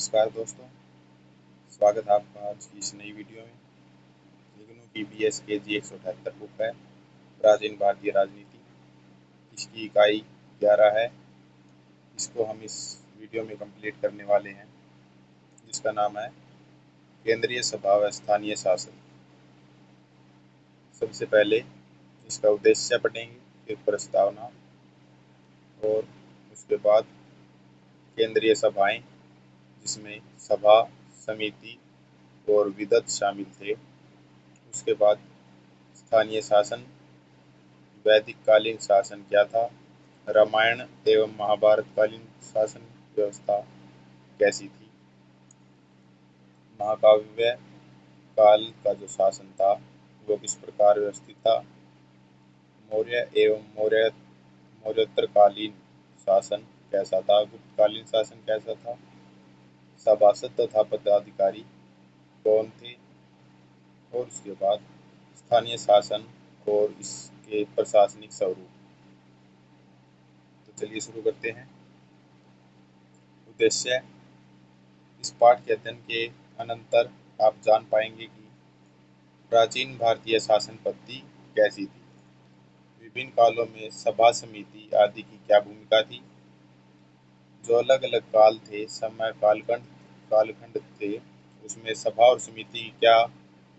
नमस्कार दोस्तों, स्वागत है आपका आज की इस नई वीडियो में। इग्नू की BS KG 178 बुक है प्राचीन भारतीय राजनीति। इसकी इकाई 11 है। इसको हम इस वीडियो में कंप्लीट करने वाले हैं, जिसका नाम है केंद्रीय सभा व स्थानीय शासन। सबसे पहले इसका उद्देश्य पढ़ेंगे, फिर प्रस्तावना और उसके बाद केंद्रीय सभाएं, जिसमें सभा, समिति और विदत शामिल थे। उसके बाद स्थानीय शासन, वैदिक कालीन शासन क्या था, रामायण एवं महाभारत कालीन शासन व्यवस्था कैसी थी, महाकाव्य काल का जो शासन था वो किस प्रकार व्यवस्थित था, मौर्य एवं मौर्योत्तर कालीन शासन कैसा था, गुप्तकालीन शासन कैसा था, सभासद तथा पदाधिकारी कौन थे, और उसके बाद स्थानीय शासन और इसके प्रशासनिक स्वरूप। तो चलिए शुरू करते हैं। उद्देश्य: इस पाठ के अध्ययन के अनंतर आप जान पाएंगे कि प्राचीन भारतीय शासन पद्धति कैसी थी, विभिन्न कालों में सभा, समिति आदि की क्या भूमिका थी, जो अलग अलग काल थे, समय कालखंड थे, उसमें सभा और समिति की क्या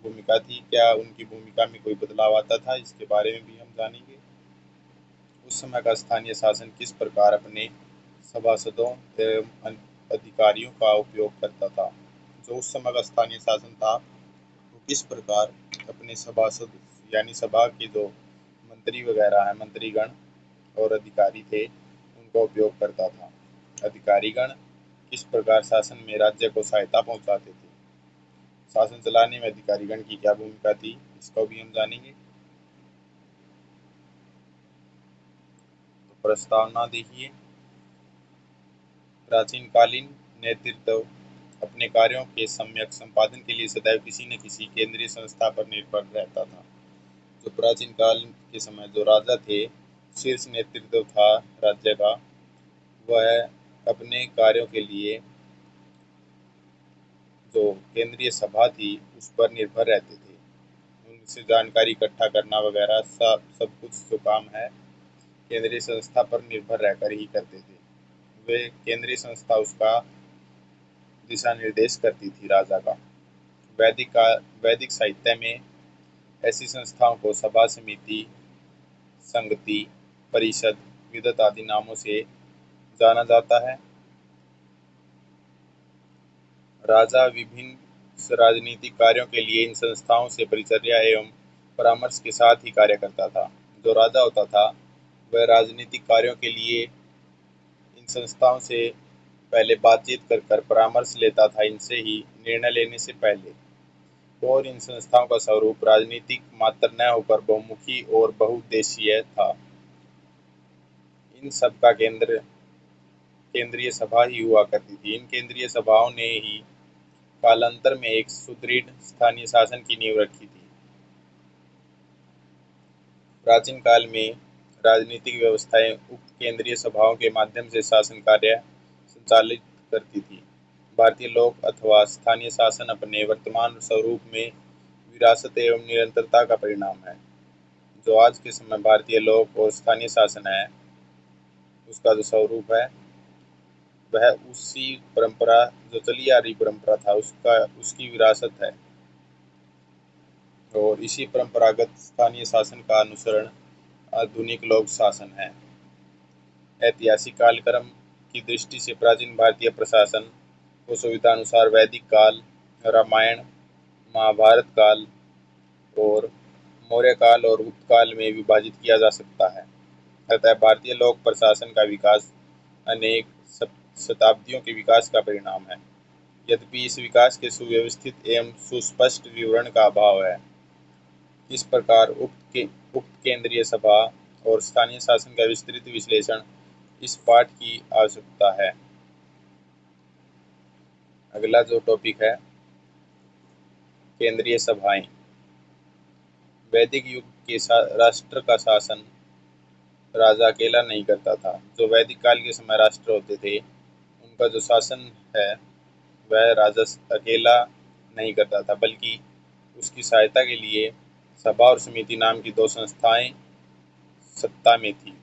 भूमिका थी, क्या उनकी भूमिका में कोई बदलाव आता था, इसके बारे में भी हम जानेंगे। उस समय का स्थानीय शासन किस प्रकार अपने सभासदों एवं अधिकारियों का उपयोग करता था। जो उस समय का स्थानीय शासन था वो किस प्रकार अपने सभासद यानी सभा के जो मंत्री वगैरह हैं, मंत्रीगण और अधिकारी थे, उनका उपयोग करता था। अधिकारीगण किस प्रकार शासन में राज्य को सहायता पहुंचाते थे, शासन चलाने में अधिकारीगण की क्या भूमिका थी, इसको भी हम जानेंगे। तो प्रस्तावना देखिए। प्राचीन कालीन नेतृत्व अपने कार्यों के सम्यक संपादन के लिए सदैव किसी न किसी केंद्रीय संस्था पर निर्भर रहता था। जो प्राचीन काल के समय जो राजा थे, शीर्ष नेतृत्व था राज्य का, वह अपने कार्यों के लिए जो केंद्रीय सभा थी उस पर निर्भर रहते थे। उनसे जानकारी इकट्ठा करना वगैरह सब कुछ जो काम है केंद्रीय संस्था पर निर्भर रहकर ही करते थे। वे केंद्रीय संस्था उसका दिशा निर्देश करती थी राजा का। वैदिक साहित्य में ऐसी संस्थाओं को सभा, समिति, संगति, परिषद, विदत आदि नामों से जाना जाता है। राजा विभिन्न राजनीतिक कार्यों के लिए इन संस्थाओं से परिचर्या एवं परामर्श के साथ ही कार्य करता था। जो राजा होता था वह राजनीतिक कार्यों के लिए इन संस्थाओं से पहले बातचीत कर परामर्श लेता था, इनसे ही निर्णय लेने से पहले। और इन संस्थाओं का स्वरूप राजनीतिक मात्र न होकर बहुमुखी और बहुउद्देशीय था। इन सब का केंद्रीय सभा ही हुआ करती थी। इन केंद्रीय सभाओं ने ही कालांतर में एक सुदृढ़ स्थानीय शासन की नींव रखी थी। प्राचीन काल में राजनीतिक व्यवस्थाएं उक्त केंद्रीय सभाओं के माध्यम से शासन कार्य संचालित करती थी। भारतीय लोक अथवा स्थानीय शासन अपने वर्तमान स्वरूप में विरासत एवं निरंतरता का परिणाम है। जो आज के समय भारतीय लोक और स्थानीय शासन है, उसका जो स्वरूप है वह उसी परंपरा जो चली आ रही परंपरा था उसकी विरासत है, और इसी परंपरागत स्थानीय शासन का अनुसरण आधुनिक लोक शासन है। ऐतिहासिक कालक्रम की दृष्टि से प्राचीन भारतीय प्रशासन को सुविधानुसार वैदिक काल, रामायण, महाभारत काल और मौर्य काल और गुप्त काल में विभाजित किया जा सकता है। अतः भारतीय लोक प्रशासन का विकास अनेक शताब्दियों के विकास का परिणाम है। यद्यपि इस विकास के सुव्यवस्थित एवं सुस्पष्ट विवरण का अभाव है। इस प्रकार उक्त केंद्रीय सभा और स्थानीय शासन का विस्तृत विश्लेषण इस पाठ की आवश्यकता है। अगला जो टॉपिक है, केंद्रीय सभाएं। वैदिक युग के राष्ट्र का शासन राजा अकेला नहीं करता था। जो वैदिक काल के समय राष्ट्र होते थे, उनका जो शासन है वह राजस्व अकेला नहीं करता था, बल्कि उसकी सहायता के लिए सभा और समिति नाम की दो संस्थाएं सत्ता में थी।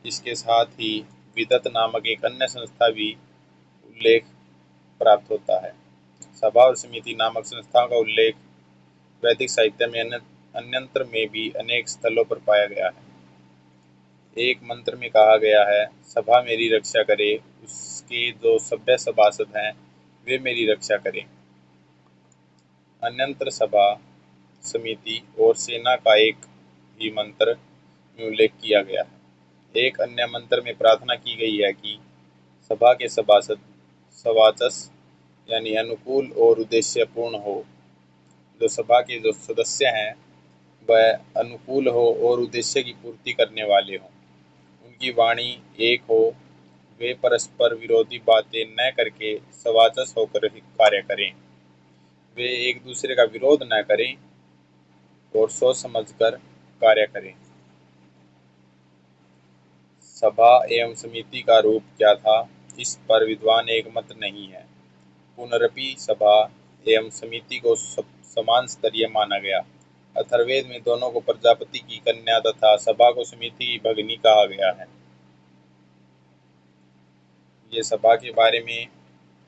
इसके साथ ही विदत नामक एक अन्य संस्था भी उल्लेख प्राप्त होता है। सभा और समिति नामक संस्थाओं का उल्लेख वैदिक साहित्य में अन्यंत्र में भी अनेक स्थलों पर पाया गया है। एक मंत्र में कहा गया है, सभा मेरी रक्षा करे, उसके जो सभ्य सभासद हैं वे मेरी रक्षा करें। अन्यंत्र सभा, समिति और सेना का एक ही मंत्र में उल्लेख किया गया है। एक अन्य मंत्र में प्रार्थना की गई है कि सभा के सभासद सवाचस यानी अनुकूल और उद्देश्यपूर्ण हो। जो सभा के जो सदस्य हैं वह अनुकूल हो और उद्देश्य की पूर्ति करने वाले हों। उनकी वाणी एक हो, वे परस्पर विरोधी बातें न करके सवाचस होकर कार्य करें। वे एक दूसरे का विरोध न करें और सोच समझकर कार्य करें। सभा एवं समिति का रूप क्या था, इस पर विद्वान एकमत नहीं है। पुनरपि सभा एवं समिति को समान स्तरीय माना गया। अथर्ववेद में दोनों को प्रजापति की कन्या तथा सभा को समिति की भगिनी कहा गया है। ये सभा के बारे में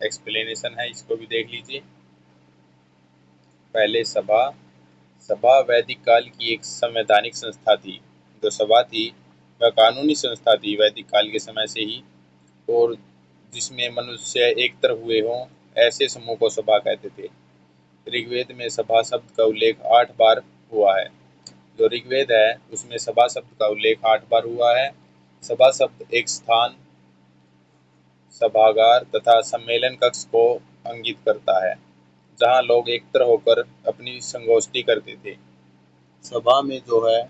एक्सप्लेनेशन है, इसको भी देख लीजिए। पहले सभा वैदिक काल की एक संवैधानिक संस्था थी। जो सभा थी वह कानूनी संस्था थी वैदिक काल के समय से ही, और जिसमें मनुष्य एकत्र हुए हों ऐसे समूह को सभा कहते थे। ऋग्वेद में सभा शब्द का उल्लेख 8 बार हुआ है। जो ऋग्वेद है उसमें सभा शब्द का उल्लेख 8 बार हुआ है। सभा शब्द एक स्थान, सभागार तथा सम्मेलन कक्ष को इंगित करता है, जहाँ लोग एकत्र होकर अपनी संगोष्ठी करते थे। सभा में जो है,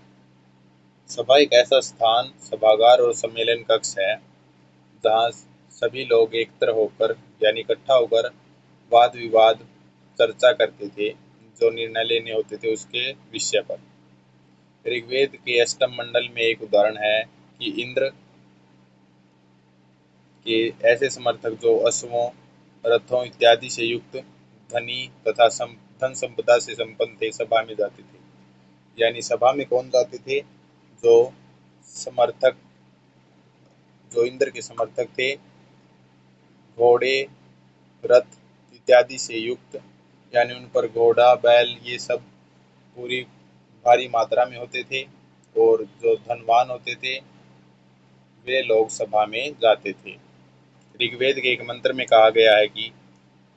सभा एक ऐसा स्थान, सभागार और सम्मेलन कक्ष है जहाँ सभी लोग एकत्र होकर यानी इकट्ठा होकर वाद विवाद चर्चा करते थे, जो निर्णय लेने होते थे उसके विषय पर। ऋग्वेद के अष्टम मंडल में एक उदाहरण है कि इंद्र के ऐसे समर्थक जो अश्वों, रथों इत्यादि से युक्त धनी तथा धन संपदा से संपन्न थे सभा में जाते थे। यानी सभा में कौन जाते थे? जो समर्थक, जो इंद्र के समर्थक थे, घोड़े, रथ इत्यादि से युक्त, यानी उन पर घोड़ा, बैल ये सब पूरी भारी मात्रा में होते थे, और जो धनवान होते थे वे लोग सभा में जाते थे। ऋग्वेद के एक मंत्र में कहा गया है कि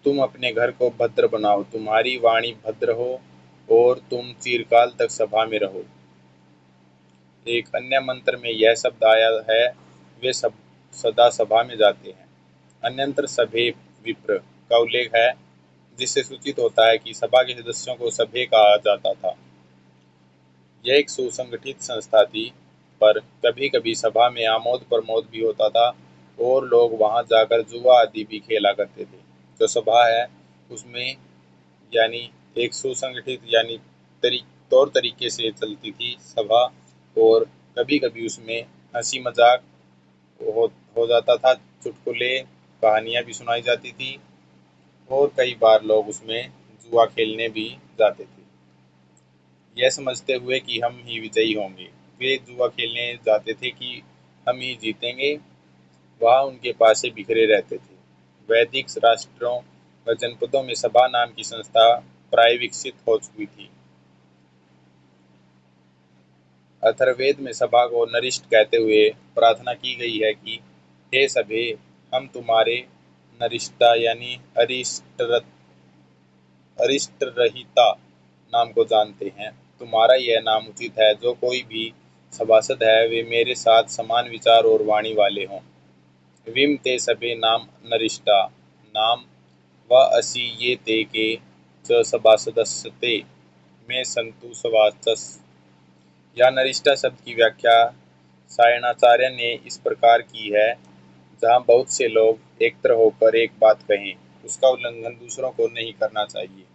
तुम अपने घर को भद्र बनाओ, तुम्हारी वाणी भद्र हो और तुम चिरकाल तक सभा में रहो। एक अन्य मंत्र में यह शब्द आया है, वे सब सदा सभा में जाते हैं। अन्यंत्र सभे विप्र का उल्लेख है, जिससे सूचित होता है कि सभा के सदस्यों को सभे कहा जाता था। यह एक सुसंगठित संस्था थी, पर कभी कभी सभा में आमोद प्रमोद भी होता था और लोग वहां जाकर जुआ आदि भी खेला करते थे। जो सभा है उसमें यानी एक सुसंगठित यानी तौर तरीके से चलती थी सभा, और कभी कभी उसमें हंसी मजाक हो जाता था, चुटकुले कहानियां भी सुनाई जाती थी, और कई बार लोग उसमें जुआ खेलने भी जाते थे, यह समझते हुए कि हम ही विजयी होंगे। वे जुआ खेलने जाते थे कि हम ही जीतेंगे। वहाँ उनके पासे बिखरे रहते थे। वैदिक राष्ट्रों व जनपदों में सभा नाम की संस्था प्राय विकसित हो चुकी थी। अथर्ववेद में सभा को नरिष्ठ कहते हुए प्रार्थना की गई है कि हे सभे, हम तुम्हारे नरिष्ठता यानी अरिष्टरहिता नाम को जानते हैं। तुम्हारा यह नाम उचित है। जो कोई भी सभासद है वे मेरे साथ समान विचार और वाणी वाले हों। विम ते सभे नाम नरिष्ठा नाम व असि ये ते के च सभासदस्ते में संतु सवाचस। या नरिष्ठा शब्द की व्याख्या सायणाचार्य ने इस प्रकार की है, जहाँ बहुत से लोग एकत्र होकर एक बात कहें, उसका उल्लंघन दूसरों को नहीं करना चाहिए।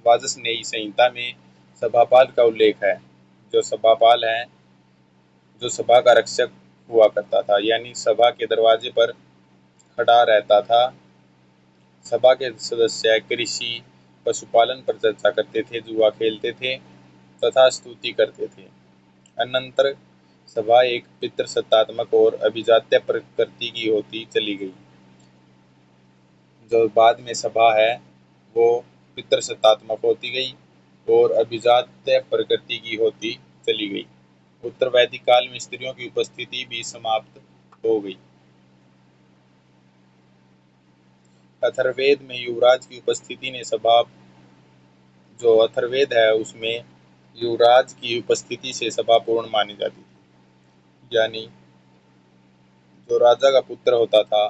वाजसनेयी संहिता में सभापाल का उल्लेख है। जो सभापाल है, जो सभा का रक्षक हुआ करता था, यानी सभा के दरवाजे पर खड़ा रहता था। सभा के सदस्य कृषि, पशुपालन पर चर्चा करते थे, जुआ खेलते थे तथा स्तुति करते थे। अनंतर सभा एक पितृसत्तात्मक और अभिजात्य प्रकृति की होती चली गई। जो बाद में सभा है वो पितृसत्तात्मक होती गई और अभिजात्य प्रकृति की होती चली गई। उत्तर वैदिक काल में स्त्रियों की उपस्थिति भी समाप्त हो गई। अथर्ववेद में युवराज की उपस्थिति ने सभा, जो अथर्ववेद है उसमें युवराज की उपस्थिति से सभा पूर्ण मानी जाती थी। यानी जो राजा का पुत्र होता था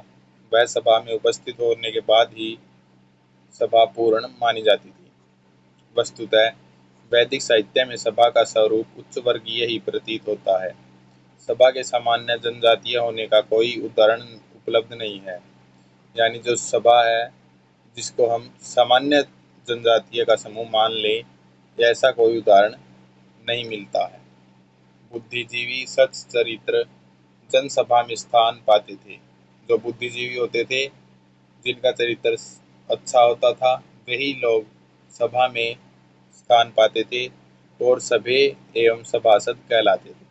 वह सभा में उपस्थित होने के बाद ही सभा पूर्ण मानी जाती थी। वस्तुतः वैदिक साहित्य में सभा का स्वरूप उच्च वर्गीय ही प्रतीत होता है। सभा के सामान्य जनजातीय होने का कोई उदाहरण उपलब्ध नहीं है। यानी जो सभा है जिसको हम सामान्य जनजातीय का समूह मान लें, ऐसा कोई उदाहरण नहीं मिलता है। बुद्धिजीवी सच्चरित्र जनसभा में स्थान पाते थे। जो बुद्धिजीवी होते थे, जिनका चरित्र अच्छा होता था, वही लोग सभा में स्थान पाते थे और सभ्य एवं सभासद कहलाते थे।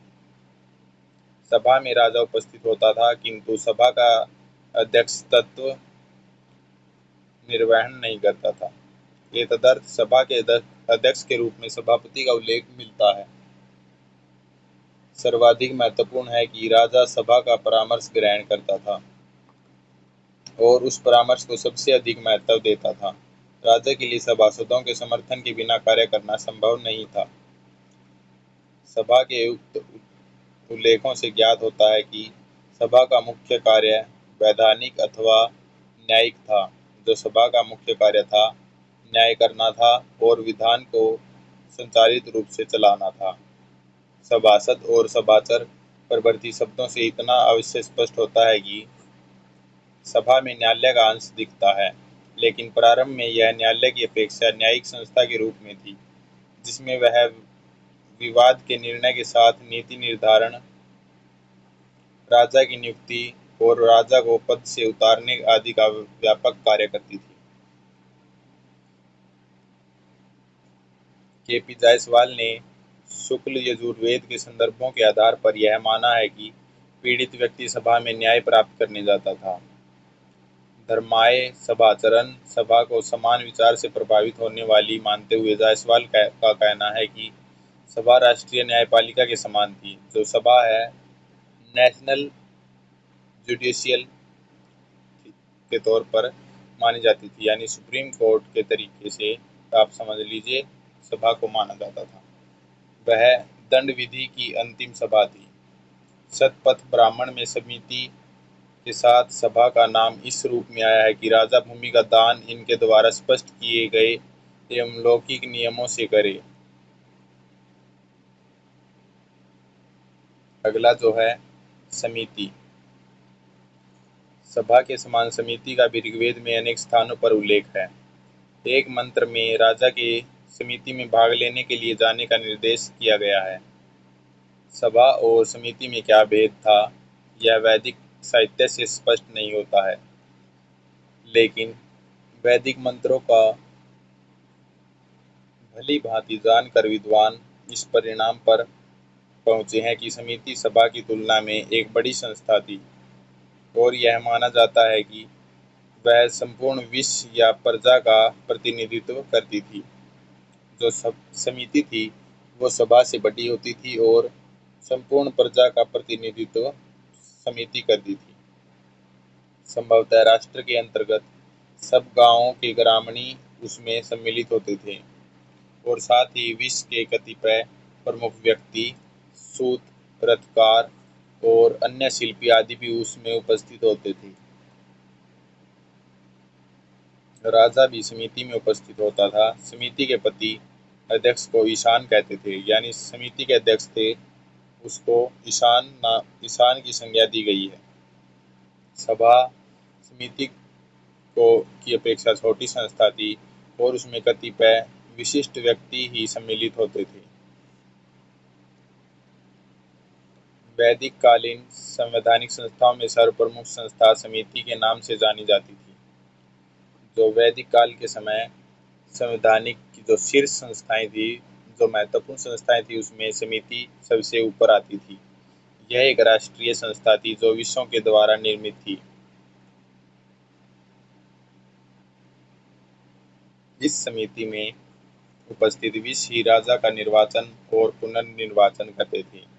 सभा में राजा उपस्थित होता था, किंतु सभा का अध्यक्षत्व निर्वहन नहीं करता था। ये तदर्थ सभा के अध्यक्ष के रूप में सभापति का उल्लेख मिलता है। सर्वाधिक महत्वपूर्ण है कि राजा सभा का परामर्श ग्रहण करता था और उस परामर्श को सबसे अधिक महत्व देता था। राजा के लिए सभासदों के समर्थन के बिना कार्य करना संभव नहीं था। सभा के उक्त उल्लेखों से ज्ञात होता है कि सभा का मुख्य कार्य वैधानिक अथवा न्यायिक था। जो सभा का मुख्य कार्य था न्याय करना था और विधान को संचालित रूप से चलाना था। सभासद और सभाचर परवर्ती शब्दों से इतना अवश्य स्पष्ट होता है कि सभा में न्यायालय का अंश दिखता है, लेकिन प्रारंभ में यह न्यायालय की अपेक्षा न्यायिक संस्था के रूप में थी, जिसमें वह विवाद के निर्णय के साथ नीति निर्धारण, राजा की नियुक्ति और राजा को पद से उतारने आदि का व्यापक कार्य करती थी। के.पी. जायसवाल ने शुक्ल यजुर्वेद के संदर्भों के आधार पर यह माना है कि पीड़ित व्यक्ति सभा में न्याय प्राप्त करने जाता था। धर्माय सभाचरण सभा को समान विचार से प्रभावित होने वाली मानते हुए जायसवाल का कहना है कि सभा राष्ट्रीय न्यायपालिका के समान थी। जो सभा है नेशनल जुडिशियल के तौर पर मानी जाती थी, यानी सुप्रीम कोर्ट के तरीके से आप समझ लीजिए सभा को माना जाता था। वह दंड विधि की अंतिम सभा थी। शतपथ ब्राह्मण में समिति के साथ सभा का नाम इस रूप में आया है कि राजा भूमि का दान इनके द्वारा स्पष्ट किए गए एवं लौकिक नियमों से करे। अगला जो है समिति। सभा के समान समिति का भी ऋग्वेद में अनेक स्थानों पर उल्लेख है। एक मंत्र में राजा के समिति में भाग लेने के लिए जाने का निर्देश किया गया है। सभा और समिति में क्या भेद था यह वैदिक साहित्य से स्पष्ट नहीं होता है, लेकिन वैदिक मंत्रों का भली भांति जानकर विद्वान इस परिणाम पर पहुंचे हैं कि समिति सभा की तुलना में एक बड़ी संस्था थी और यह माना जाता है कि वह संपूर्ण विश्व या प्रजा का प्रतिनिधित्व करती थी। जो समिति थी वो सभा से बड़ी होती थी और संपूर्ण प्रजा का प्रतिनिधित्व समिति करती थी। संभवतः राष्ट्र के अंतर्गत सब गांवों के ग्रामीण उसमें सम्मिलित होते थे और साथ ही विश्व के कतिपय प्रमुख व्यक्ति, सूत, रथकार और अन्य शिल्पी आदि भी उसमें उपस्थित होते थे। राजा भी समिति में उपस्थित होता था। समिति के पति अध्यक्ष को ईशान कहते थे, यानी समिति के अध्यक्ष थे उसको ईशान की संज्ञा दी गई है। सभा समिति को की अपेक्षा छोटी संस्था थी और उसमें कतिपय विशिष्ट व्यक्ति ही सम्मिलित होते थे। वैदिक कालीन संवैधानिक संस्थाओं में सर्वप्रमुख संस्था समिति के नाम से जानी जाती थी। जो वैदिक काल के समय संवैधानिक की जो शीर्ष संस्थाएं थी, जो महत्वपूर्ण संस्थाएं थी, उसमें समिति सबसे ऊपर आती थी। यह एक राष्ट्रीय संस्था थी जो विश्व के द्वारा निर्मित थी। इस समिति में उपस्थित 20 ही राजा का निर्वाचन और पुनर्निर्वाचन करते थे।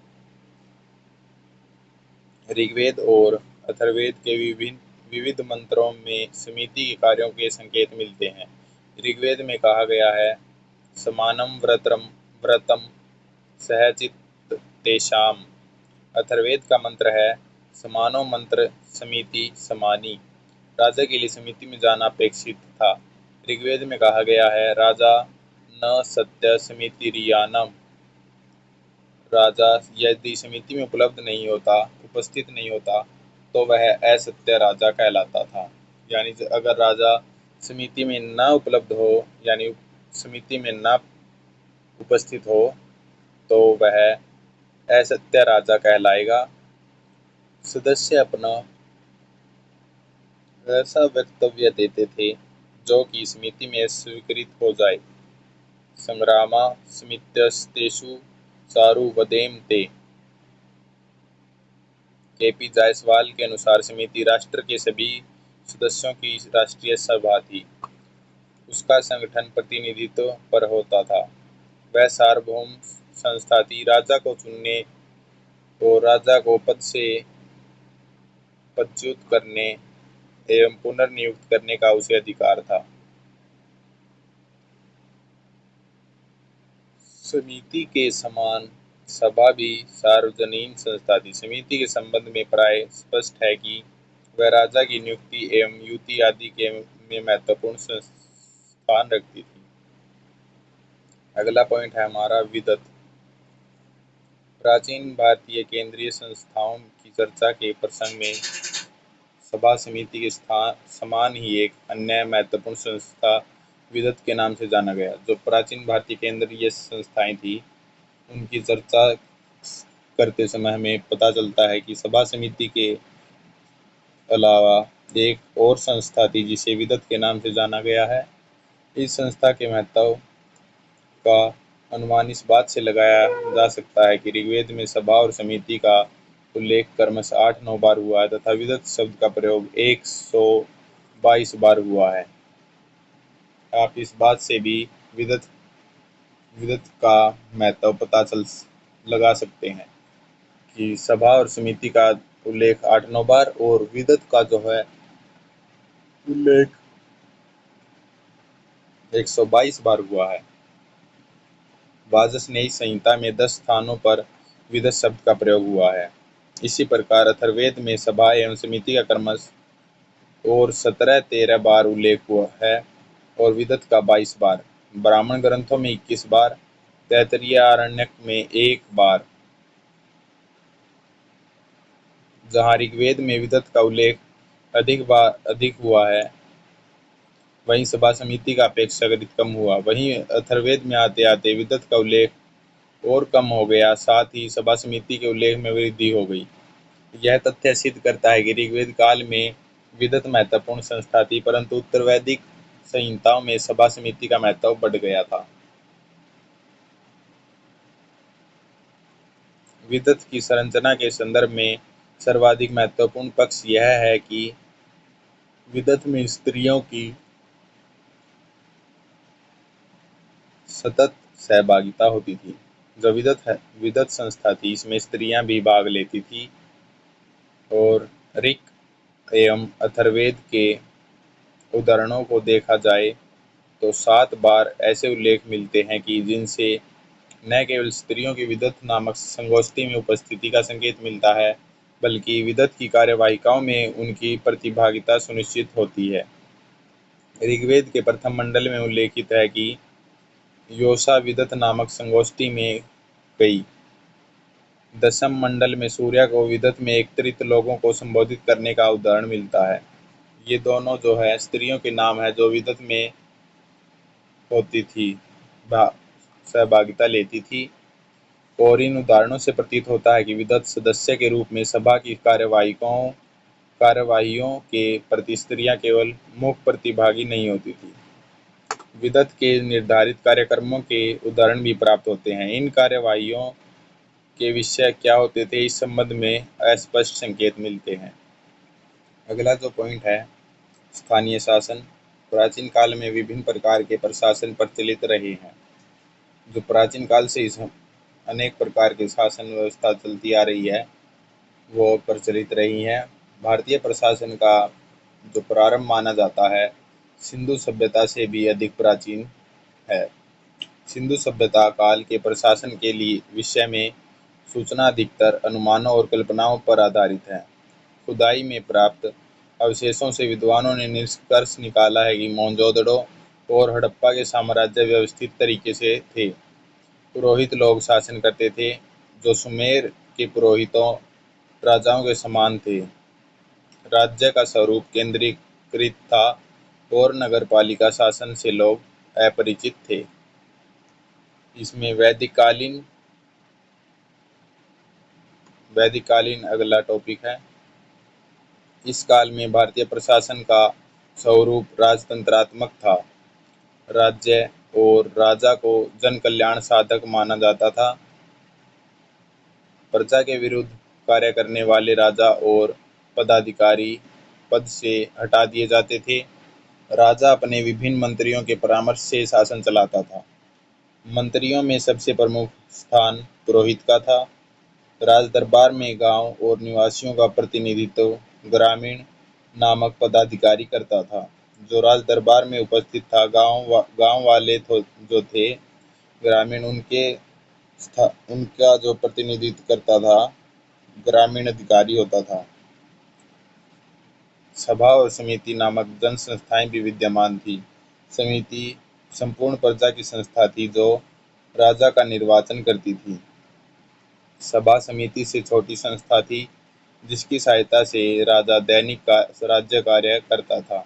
ऋग्वेद और अथर्ववेद के विविध मंत्रों में समिति के कार्यों के संकेत मिलते हैं। ऋग्वेद में कहा गया है, समानम व्रतम सहचित तेषाम। अथर्ववेद का मंत्र है, समानो मंत्र समिति समानी। राजा के लिए समिति में जाना अपेक्षित था। ऋग्वेद में कहा गया है, राजा न सत्य समितिरियानम। राजा यदि समिति में उपस्थित नहीं होता तो वह असत्य राजा कहलाता था। यानी अगर राजा समिति में न उपलब्ध हो, यानी समिति में न उपस्थित हो, तो वह असत्य राजा कहलाएगा। सदस्य अपना ऐसा वक्तव्य देते थे जो कि समिति में स्वीकृत हो जाए। संग्रामा समित्यस्तेषु सारुवदेम ते। के.पी. जायसवाल के अनुसार समिति राष्ट्र के सभी सदस्यों की राष्ट्रीय सभा थी। उसका संगठन प्रतिनिधित्व पर होता था। वह सार्वभौम संस्था थी। राजा को चुनने और राजा को पद से पदच्युत करने एवं पुनर्नियुक्त करने का उसे अधिकार था। समिति के समान सभा भी सार्वजनीन संस्था थी। समिति के संबंध में प्राय स्पष्ट है कि वह राजा की नियुक्ति एवं युति आदि के में महत्वपूर्ण स्थान रखती थी। अगला पॉइंट है हमारा विदत। प्राचीन भारतीय केंद्रीय संस्थाओं की चर्चा के प्रसंग में सभा समिति के समान ही एक अन्य महत्वपूर्ण संस्था विदत के नाम से जाना गया। जो प्राचीन भारतीय केंद्रीय संस्थाएं थी, उनकी चर्चा करते समय हमें पता चलता है कि सभा समिति के अलावा एक और संस्था थी जिसे विदत के नाम से जाना गया है। इस संस्था के महत्व का अनुमान इस बात से लगाया जा सकता है कि ऋग्वेद में सभा और समिति का उल्लेख क्रमशः 8-9 बार हुआ है तथा विदत शब्द का प्रयोग 122 बार हुआ है। आप इस बात से भी विदत का महत्व पता लगा सकते हैं कि सभा और समिति का उल्लेख 8-9 बार और विदत का जो है उल्लेख 122 बार हुआ है। वाजसनेयी संहिता में 10 स्थानों पर विदत शब्द का प्रयोग हुआ है। इसी प्रकार अथर्ववेद में सभा एवं समिति का क्रमशः और 17-13 बार उल्लेख हुआ है और विदत का 22 बार। ब्राह्मण ग्रंथों में 21 बार, तैत्तिरीय आरण्यक में 1 बार। जहाँ ऋग्वेद में विदत का उल्लेख अधिक हुआ है, वहीं सभा समिति का अपेक्षाकृत कम हुआ। वहीं अथर्ववेद में आते आते विदत का उल्लेख और कम हो गया, साथ ही सभा समिति के उल्लेख में वृद्धि हो गई। यह तथ्य सिद्ध करता है कि ऋग्वेद काल में विदत महत्वपूर्ण संस्था थी, परंतु उत्तर वैदिक संहिताओं में सभा समिति का महत्व बढ़ गया था। विदत की संरचना के संदर्भ में सर्वाधिक महत्वपूर्ण पक्ष यह है कि विदत में स्त्रियों की सतत सहभागिता होती थी। जो विदत संस्था थी, इसमें स्त्रियां भी भाग लेती थी और ऋक एवं अथर्ववेद के उदाहरणों को देखा जाए तो 7 बार ऐसे उल्लेख मिलते हैं कि जिनसे न केवल स्त्रियों की विदत नामक संगोष्ठी में उपस्थिति का संकेत मिलता है, बल्कि विदत की कार्यवाहिकाओं में उनकी प्रतिभागिता सुनिश्चित होती है। ऋग्वेद के प्रथम मंडल में उल्लेखित है कि योषा विदत नामक संगोष्ठी में गई। दशम मंडल में सूर्य को विदत में एकत्रित लोगों को संबोधित करने का उदाहरण मिलता है। ये दोनों जो है स्त्रियों के नाम है जो विदत में होती थी, सहभागिता लेती थी। और इन उदाहरणों से प्रतीत होता है कि विदत सदस्य के रूप में सभा की कार्यवाहियों के प्रति स्त्रियां केवल मूक प्रतिभागी नहीं होती थी। विदत के निर्धारित कार्यक्रमों के उदाहरण भी प्राप्त होते हैं। इन कार्यवाहियों के विषय क्या होते थे, इस संबंध में अस्पष्ट संकेत मिलते हैं। अगला जो पॉइंट है, स्थानीय शासन। प्राचीन काल में विभिन्न प्रकार के प्रशासन प्रचलित रहे हैं। जो प्राचीन काल से इस अनेक प्रकार की शासन व्यवस्था चलती आ रही है, वो प्रचलित रही हैं। भारतीय प्रशासन का जो प्रारंभ माना जाता है, सिंधु सभ्यता से भी अधिक प्राचीन है। सिंधु सभ्यता काल के प्रशासन के लिए विषय में सूचना अधिकतर अनुमानों और कल्पनाओं पर आधारित है। खुदाई में प्राप्त अवशेषों से विद्वानों ने निष्कर्ष निकाला है कि मोहनजोदड़ो और हड़प्पा के साम्राज्य व्यवस्थित तरीके से थे। पुरोहित लोग शासन करते थे, जो सुमेर के पुरोहितों राजाओं के समान थे। राज्य का स्वरूप केंद्रीकृत था और नगरपालिका शासन से लोग अपरिचित थे। इसमें वैदिक कालीन अगला टॉपिक है। इस काल में भारतीय प्रशासन का स्वरूप राजतंत्रात्मक था। राज्य और राजा को जन कल्याण साधक माना जाता था। प्रजा के विरुद्ध कार्य करने वाले राजा और पदाधिकारी पद से हटा दिए जाते थे। राजा अपने विभिन्न मंत्रियों के परामर्श से शासन चलाता था। मंत्रियों में सबसे प्रमुख स्थान पुरोहित का था। राज दरबार में गांव और निवासियों का प्रतिनिधित्व ग्रामीण नामक पदाधिकारी करता था। जो राज दरबार में उपस्थित था, गांव वाले जो थे ग्रामीण, उनका जो प्रतिनिधित्व करता था ग्रामीण अधिकारी होता था। सभा और समिति नामक जन संस्थाएं भी विद्यमान थी। समिति संपूर्ण प्रजा की संस्था थी जो राजा का निर्वाचन करती थी। सभा समिति से छोटी संस्था थी जिसकी सहायता से राजा दैनिक राज्य कार्य करता था।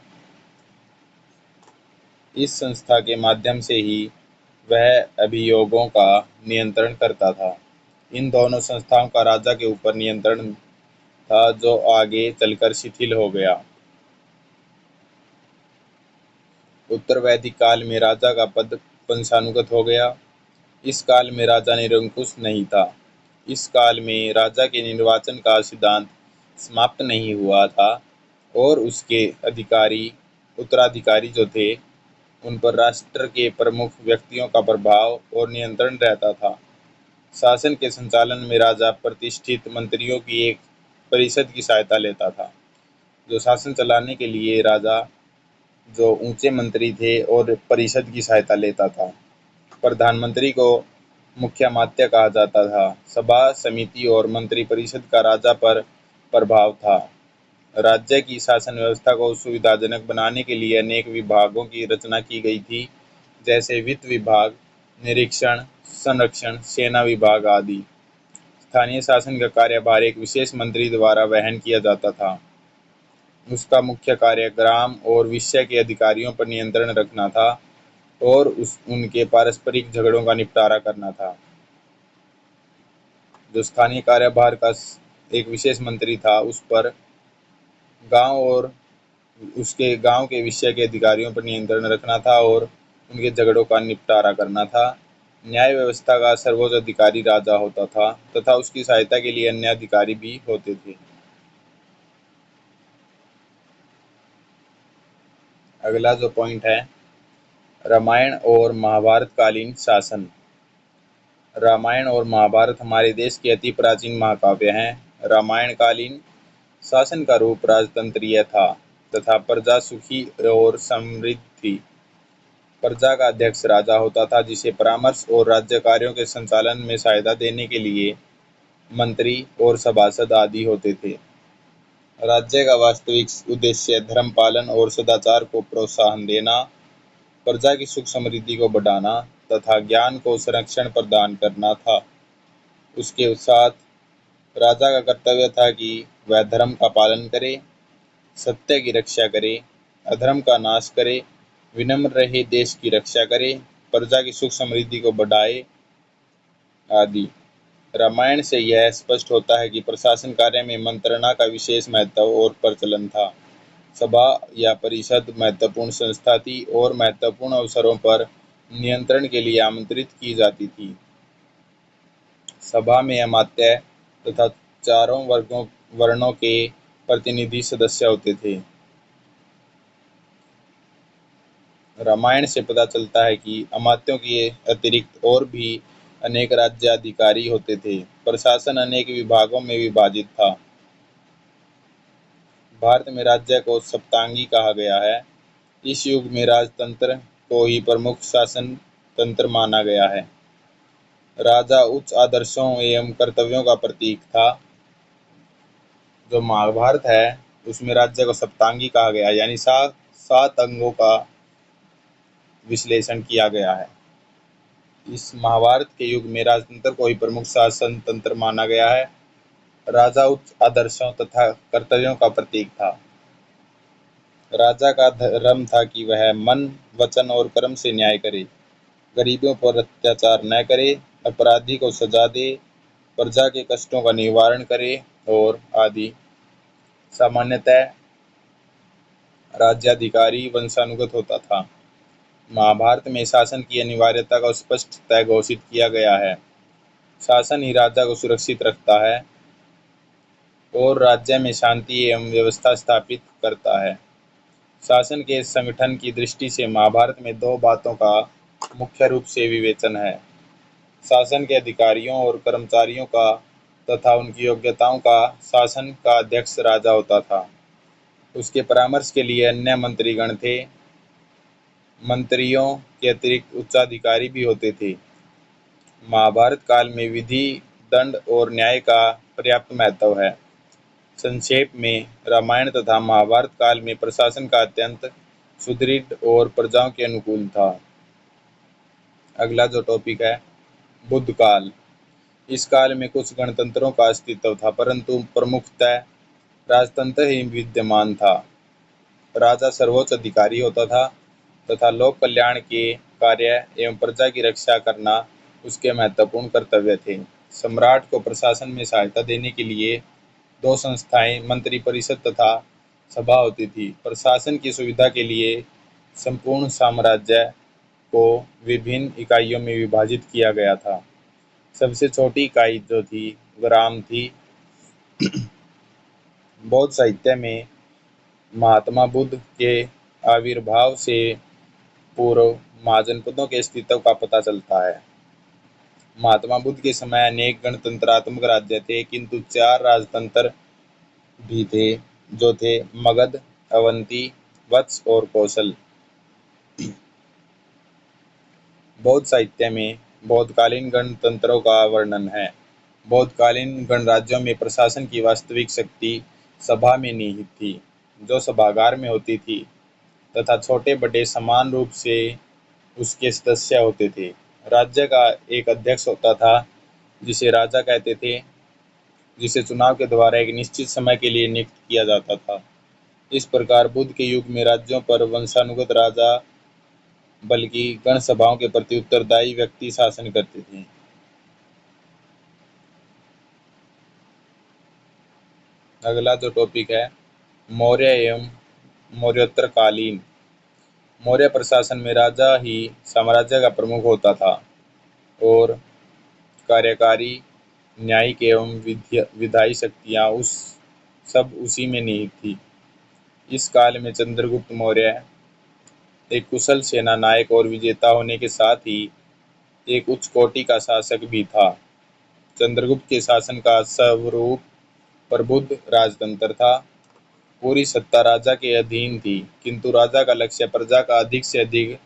इस संस्था के माध्यम से ही वह अभियोगों का नियंत्रण करता था। इन दोनों संस्थाओं का राजा के ऊपर नियंत्रण था, जो आगे चलकर शिथिल हो गया। उत्तर वैदिक काल में राजा का पद वंशानुगत हो गया। इस काल में राजा निरंकुश नहीं था। इस काल में राजा के निर्वाचन का सिद्धांत समाप्त नहीं हुआ था और उसके उत्तराधिकारी जो थे, उन पर राष्ट्र के प्रमुख व्यक्तियों का प्रभाव और नियंत्रण रहता था। शासन के संचालन में राजा प्रतिष्ठित मंत्रियों की एक परिषद की सहायता लेता था। जो शासन चलाने के लिए राजा जो ऊंचे मंत्री थे और परिषद की सहायता लेता था। प्रधानमंत्री को मुख्यामात्य कहा जाता था। सभा समिति और मंत्री परिषद का राजा पर प्रभाव था। राज्य की शासन व्यवस्था को सुविधाजनक बनाने के लिए अनेक विभागों की रचना की गई थी, जैसे वित्त विभाग, निरीक्षण, संरक्षण, सेना विभाग आदि। स्थानीय शासन का कार्यभार एक विशेष मंत्री द्वारा वहन किया जाता था। उसका मुख्य कार्य ग्राम और विषय के अधिकारियों पर नियंत्रण रखना था और उनके पारस्परिक झगड़ों का निपटारा करना था। जो स्थानीय कार्यभार का एक विशेष मंत्री था, उस पर गांव और उसके गांव के विषय के अधिकारियों पर नियंत्रण रखना था और उनके झगड़ों का निपटारा करना था। न्याय व्यवस्था का सर्वोच्च अधिकारी राजा होता था तथा उसकी सहायता के लिए अन्य अधिकारी भी होते थे। अगला जो पॉइंट है, रामायण और महाभारत कालीन शासन। रामायण और महाभारत हमारे देश के अति प्राचीन महाकाव्य हैं। रामायण कालीन शासन का रूप राजतंत्रीय था तथा प्रजा सुखी और समृद्ध थी। प्रजा का अध्यक्ष राजा होता था, जिसे परामर्श और राज्य कार्यों के संचालन में सहायता देने के लिए मंत्री और सभासद आदि होते थे। राज्य का वास्तविक उद्देश्य धर्म पालन और सदाचार को प्रोत्साहन देना, प्रजा की सुख समृद्धि को बढ़ाना तथा ज्ञान को संरक्षण प्रदान करना था। उसके साथ राजा का कर्तव्य था कि वह धर्म का पालन करे, सत्य की रक्षा करे, अधर्म का नाश करे, विनम्र रहे, देश की रक्षा करे, प्रजा की सुख समृद्धि को बढ़ाए आदि। रामायण से यह स्पष्ट होता है कि प्रशासन कार्य में मंत्रणा का विशेष महत्व और प्रचलन था। सभा या परिषद महत्वपूर्ण संस्था थी और महत्वपूर्ण अवसरों पर नियंत्रण के लिए आमंत्रित की जाती थी। सभा में अमात्य तथा चारों वर्णों के प्रतिनिधि सदस्य होते थे। रामायण से पता चलता है कि अमात्यों के अतिरिक्त और भी अनेक राज्याधिकारी होते थे। प्रशासन अनेक विभागों में विभाजित था। भारत में राज्य को सप्तांगी कहा गया है। इस युग में राजतंत्र को ही प्रमुख शासन तंत्र माना गया है। राजा उच्च आदर्शों एवं कर्तव्यों का प्रतीक था। जो महाभारत है उसमें राज्य को सप्तांगी कहा गया है, यानी सात अंगों का विश्लेषण किया गया है। इस महाभारत के युग में राजतंत्र को ही प्रमुख शासन तंत्र माना गया है। राजा उच्च आदर्शों तथा कर्तव्यों का प्रतीक था। राजा का धर्म था कि वह मन, वचन और कर्म से न्याय करे, गरीबों पर अत्याचार न करे, अपराधी को सजा दे, प्रजा के कष्टों का निवारण करे और आदि। सामान्यतः राज्याधिकारी वंशानुगत होता था। महाभारत में शासन की अनिवार्यता को स्पष्टतः घोषित किया गया है। शासन ही राजा को सुरक्षित रखता है और राज्य में शांति एवं व्यवस्था स्थापित करता है। शासन के संगठन की दृष्टि से महाभारत में दो बातों का मुख्य रूप से विवेचन है। शासन के अधिकारियों और कर्मचारियों का तथा उनकी योग्यताओं का। शासन का अध्यक्ष राजा होता था। उसके परामर्श के लिए अन्य मंत्रीगण थे। मंत्रियों के अतिरिक्त उच्चाधिकारी भी होते थे। महाभारत काल में विधि, दंड और न्याय का पर्याप्त महत्व है। संक्षेप में, रामायण तथा महाभारत काल में प्रशासन का अत्यंत सुदृढ़ और प्रजाओं के अनुकूल था। अगला जो टॉपिक है, बुद्ध काल। इस काल में कुछ गणतंत्रों का अस्तित्व था, परंतु प्रमुखतः राजतंत्र ही विद्यमान था। राजा सर्वोच्च अधिकारी होता था तथा लोक कल्याण के कार्य एवं प्रजा की रक्षा करना उसके महत्वपूर्ण कर्तव्य थे। सम्राट को प्रशासन में सहायता देने के लिए दो संस्थाएं, मंत्रिपरिषद तथा सभा होती थी। प्रशासन की सुविधा के लिए संपूर्ण साम्राज्य को विभिन्न इकाइयों में विभाजित किया गया था। सबसे छोटी इकाई जो थी ग्राम थी। बौद्ध साहित्य में महात्मा बुद्ध के आविर्भाव से पूर्व महाजनपदों के अस्तित्व का पता चलता है। महात्मा बुद्ध के समय अनेक गणतंत्रात्मक राज्य थे, किंतु 4 राजतंत्र भी थे, जो थे मगध, अवंती, वत्स और कौशल। बौद्ध साहित्य में बौद्धकालीन गणतंत्रों का वर्णन है। बौद्धकालीन गणराज्यों में प्रशासन की वास्तविक शक्ति सभा में निहित थी, जो सभागार में होती थी तथा छोटे बड़े समान रूप से उसके सदस्य होते थे। राज्य का एक अध्यक्ष होता था जिसे राजा कहते थे, जिसे चुनाव के द्वारा एक निश्चित समय के लिए नियुक्त किया जाता था। इस प्रकार बुद्ध के युग में राज्यों पर वंशानुगत राजा बल्कि गण सभाओं के प्रति उत्तरदायी व्यक्ति शासन करते थे। अगला जो टॉपिक है, मौर्य एवं मौर्योत्तर कालीन। मौर्य प्रशासन में राजा ही साम्राज्य का प्रमुख होता था और कार्यकारी, न्यायिक एवं विधायी शक्तियाँ सब उसी में निहित थी। इस काल में चंद्रगुप्त मौर्य एक कुशल सेना नायक और विजेता होने के साथ ही एक उच्च कोटि का शासक भी था। चंद्रगुप्त के शासन का स्वरूप प्रबुद्ध राजतंत्र था। पूरी सत्ता राजा के अधीन थी, किंतु राजा का लक्ष्य प्रजा का अधिक से अधिक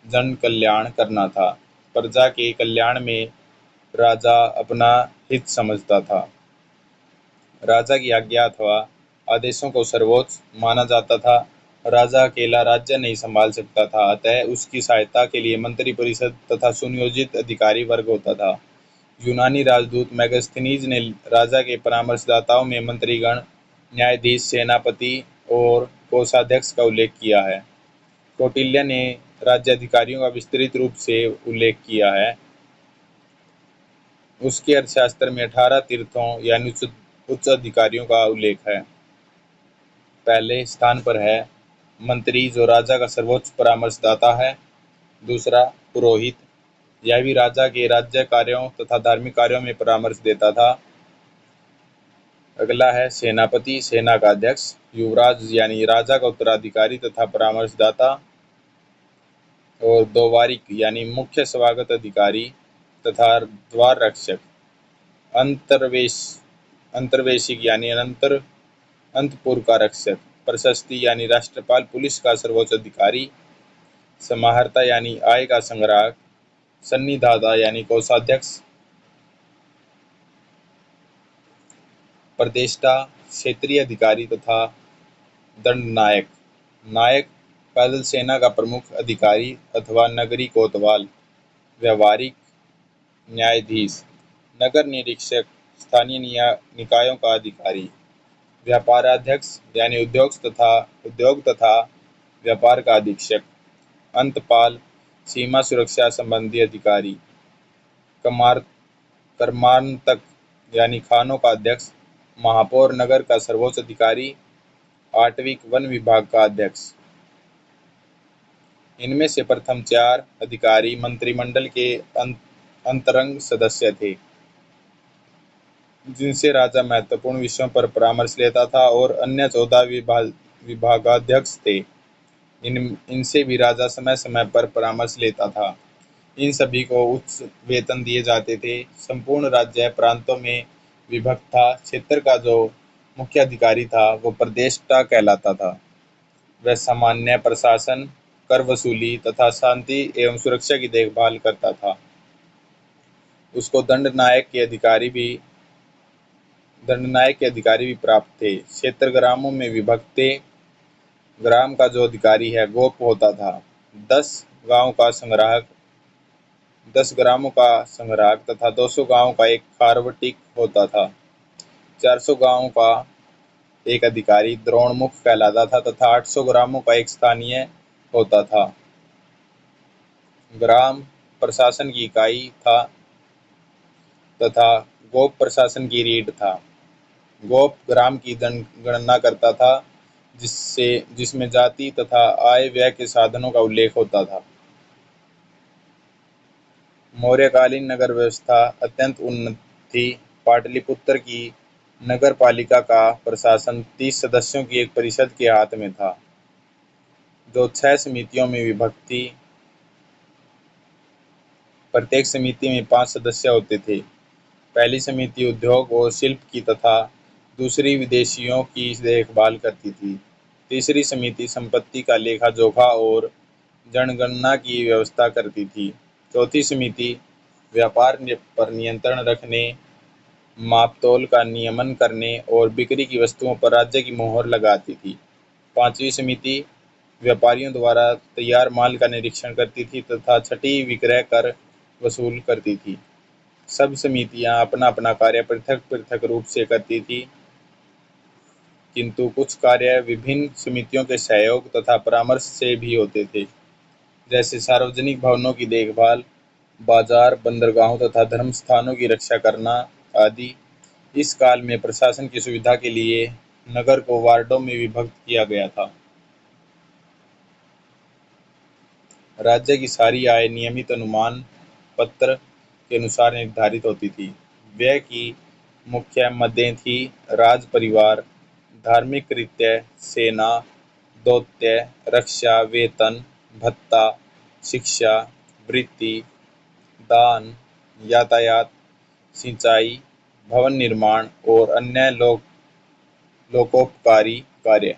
जन कल्याण करना था। प्रजा के कल्याण में राजा अपना हित समझता था। राजा की आज्ञा अथवा आदेशों को सर्वोच्च माना जाता था। राजा अकेला राज्य नहीं संभाल सकता था, अतः उसकी सहायता के लिए मंत्रिपरिषद तथा सुनियोजित अधिकारी वर्ग होता था। यूनानी राजदूत मेगास्थनीज ने राजा के परामर्शदाताओं में मंत्रीगण, न्यायाधीश, सेनापति और कोषाध्यक्ष का उल्लेख किया है। कौटिल्य ने राज्याधिकारियों का विस्तृत रूप से उल्लेख किया है। उसके अर्थशास्त्र में 18 तीर्थों यानी उच्च अधिकारियों का उल्लेख है। पहले स्थान पर है मंत्री, जो राजा का सर्वोच्च परामर्शदाता है। दूसरा, पुरोहित, यह भी राजा के राज्य कार्यों तथा धार्मिक कार्यों में परामर्श देता था। अगला है सेनापति, सेना का अध्यक्ष। युवराज यानी राजा का उत्तराधिकारी तथा परामर्शदाता। और दोवारिक यानी मुख्य स्वागत अधिकारी तथा द्वार रक्षक। अंतर्वेश अंतर्वेशिक यानी अंतपुर का रक्षक। प्रशस्ति यानी राष्ट्रपाल, पुलिस का सर्वोच्च अधिकारी। समाहर्ता यानी आय का संग्राहक। सन्निधाता यानी कोषाध्यक्ष। प्रदेष्टा, क्षेत्रीय अधिकारी तथा दंडनायक। नायक, पैदल सेना का प्रमुख अधिकारी अथवा नगरी कोतवाल। व्यावहारिक, न्यायाधीश। नगर निरीक्षक, स्थानीय निकायों का अधिकारी। व्यापाराध्यक्ष यानी उद्योग तथा व्यापार का अधीक्षक। अंतपाल, सीमा सुरक्षा संबंधी अधिकारी। कर्मांतक यानी खानों का अध्यक्ष। महापौर, नगर का सर्वोच्च अधिकारी। आटविक, वन विभाग का अध्यक्ष। इनमें से प्रथम 4 अधिकारी मंत्रिमंडल के अंतरंग सदस्य थे, जिनसे राजा महत्वपूर्ण विषयों पर परामर्श लेता था, और अन्य 14 विभागाध्यक्ष थे। इनसे भी राजा समय समय पर परामर्श लेता था। इन सभी को उच्च वेतन दिए जाते थे। संपूर्ण राज्य प्रांतों में विभक्त था। क्षेत्र का जो मुख्य अधिकारी था वो प्रदेष्टा कहलाता था। वह सामान्य प्रशासन, कर वसूली तथा शांति एवं सुरक्षा की देखभाल करता था। उसको दंडनायक के अधिकारी भी प्राप्त थे। क्षेत्र ग्रामों में विभक्त थे। ग्राम का जो अधिकारी है गोप होता था। 10 ग्रामों का संग्राहक तथा 200 गांवों का एक खारवटिक होता था। 400 गांवों का एक अधिकारी द्रोणमुख कहलाता था तथा 800 ग्रामों का एक स्थानीय होता था। ग्राम प्रशासन की इकाई था तथा गोप प्रशासन की रीढ़ था। गोप ग्राम की गणना करता था, जिसमें जाति तथा आय व्यय के साधनों का उल्लेख होता था। मौर्यकालीन नगर व्यवस्था अत्यंत उन्नत थी। पाटलिपुत्र की नगर पालिका का प्रशासन 30 सदस्यों की एक परिषद के हाथ में था, जो 6 समितियों में विभक्त थी। प्रत्येक समिति में 5 सदस्य होते थे। पहली समिति उद्योग और शिल्प की तथा दूसरी विदेशियों की देखभाल करती थी। तीसरी समिति संपत्ति का लेखा जोखा और जनगणना की व्यवस्था करती थी। चौथी समिति व्यापार पर नियंत्रण रखने, मापतोल का नियमन करने और बिक्री की वस्तुओं पर राज्य की मोहर लगाती थी। पांचवी समिति व्यापारियों द्वारा तैयार माल का निरीक्षण करती थी तथा छठी विक्रय कर वसूल करती थी। सब समितियां अपना अपना कार्य पृथक पृथक रूप से करती थी, किंतु कुछ कार्य विभिन्न समितियों के सहयोग तथा परामर्श से भी होते थे, जैसे सार्वजनिक भवनों की देखभाल, बाजार, बंदरगाहों तथा धर्म स्थानों की रक्षा करना आदि। इस काल में प्रशासन की सुविधा के लिए नगर को वार्डों में विभक्त किया गया था। राज्य की सारी आय नियमित अनुमान पत्र के अनुसार निर्धारित होती थी। व्यय की मुख्य मदें थी राज परिवार, धार्मिक कृत्य, सेना, दौत्य, रक्षा, वेतन, भत्ता, शिक्षा, वृत्ति, दान, यातायात, सिंचाई, भवन निर्माण और अन्य लोकोपकारी कार्य।